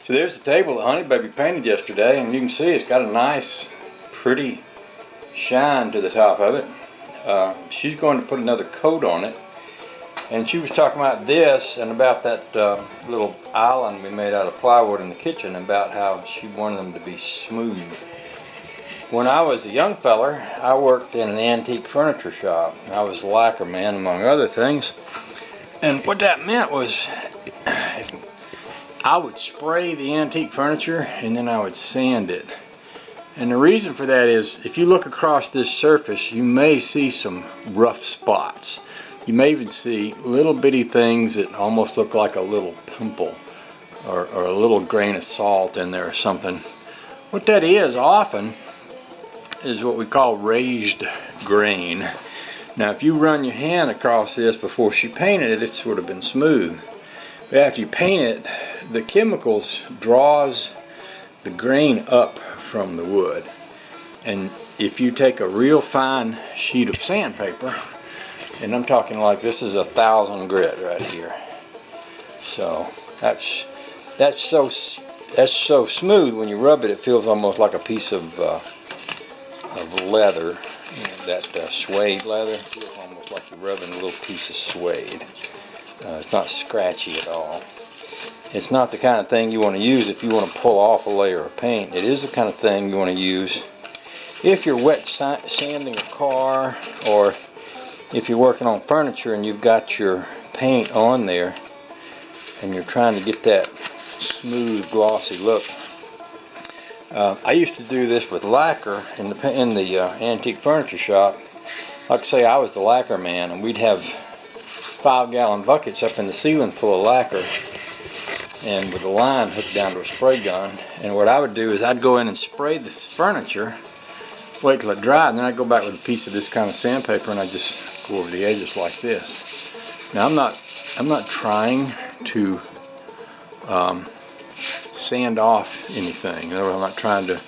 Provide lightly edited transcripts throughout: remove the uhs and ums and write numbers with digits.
So there's the table that Honey Baby painted yesterday, and you can see it's got a nice, pretty shine to the top of it. She's going to put another coat on it, and she was talking about this and about that little island we made out of plywood in the kitchen, about how she wanted them to be smooth. When I was a young feller, I worked in an antique furniture shop. I was a lacquer man, among other things, and what that meant was I would spray the antique furniture and then I would sand it. And the reason for that is, if you look across this surface, you may see some rough spots. You may even see little bitty things that almost look like a little pimple or a little grain of salt in there or something. What that is often is what we call raised grain. Now if you run your hand across this before she painted it, it's sort of been smooth. But after you paint it, the chemicals draws the grain up from the wood. And if you take a real fine sheet of sandpaper, and I'm talking like this is 1,000 grit right here. So that's so smooth when you rub it, it feels almost like a piece of leather. That suede leather, it feels almost like you're rubbing a little piece of suede. It's not scratchy at all. It's not the kind of thing you want to use if you want to pull off a layer of paint. It is the kind of thing you want to use if you're wet sanding a car, or if you're working on furniture and you've got your paint on there and you're trying to get that smooth, glossy look. I used to do this with lacquer in the antique furniture shop. Like I say, I was the lacquer man, and we'd have 5-gallon buckets up in the ceiling full of lacquer, and with a line hooked down to a spray gun. And what I would do is I'd go in and spray the furniture, wait till it dried, and then I'd go back with a piece of this kind of sandpaper and I'd just go over the edges like this. Now I'm not trying to sand off anything. In other words, I'm not trying to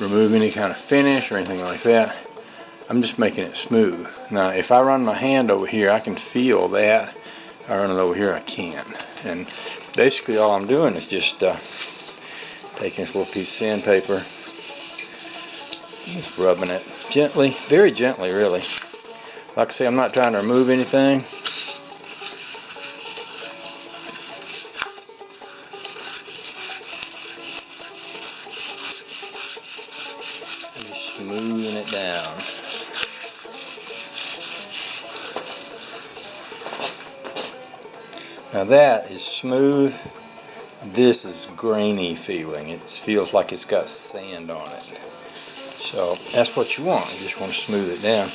remove any kind of finish or anything like that. I'm just making it smooth. Now if I run my hand over here, I can feel that. If I run it over here, I can't. And basically all I'm doing is just taking this little piece of sandpaper, just rubbing it gently, very gently really. Like I say, I'm not trying to remove anything. Just smoothing it down. Now that is smooth. This is grainy feeling. It feels like it's got sand on it. So that's what you want. You just want to smooth it down.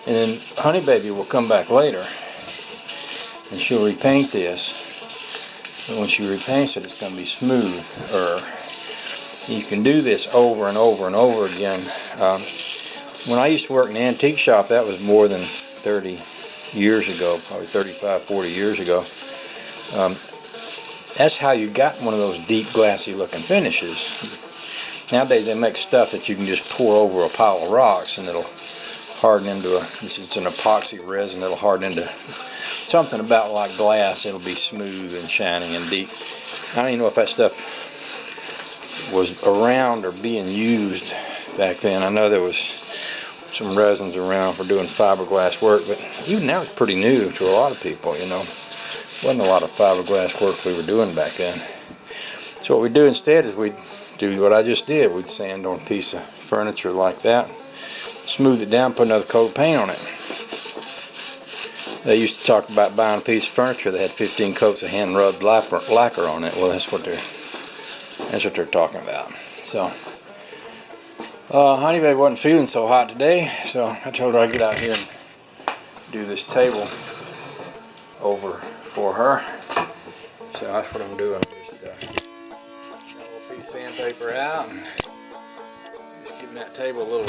And then Honey Baby will come back later and she'll repaint this. And when she repaints it, it's going to be smoother. You can do this over and over and over again. When I used to work in an antique shop, that was more than 30 years ago, probably 35, 40 years ago. That's how you got one of those deep glassy looking finishes. Nowadays they make stuff that you can just pour over a pile of rocks and it'll harden into it's an epoxy resin that'll harden into something about like glass. It'll be smooth and shining and deep. I don't even know if that stuff was around or being used back then. I know there was some resins around for doing fiberglass work, but even now it's pretty new to a lot of people, you know. Wasn't a lot of fiberglass work we were doing back then. So what we do instead is we'd do what I just did. We'd sand on a piece of furniture like that, smooth it down, put another coat of paint on it. They used to talk about buying a piece of furniture that had 15 coats of hand rubbed lacquer on it. Well, that's what they're talking about. So Honey Baby wasn't feeling so hot today, so I told her I'd get out here and do this table over for her. So that's what I'm doing. Just got a little piece of sandpaper out and just keeping that table a little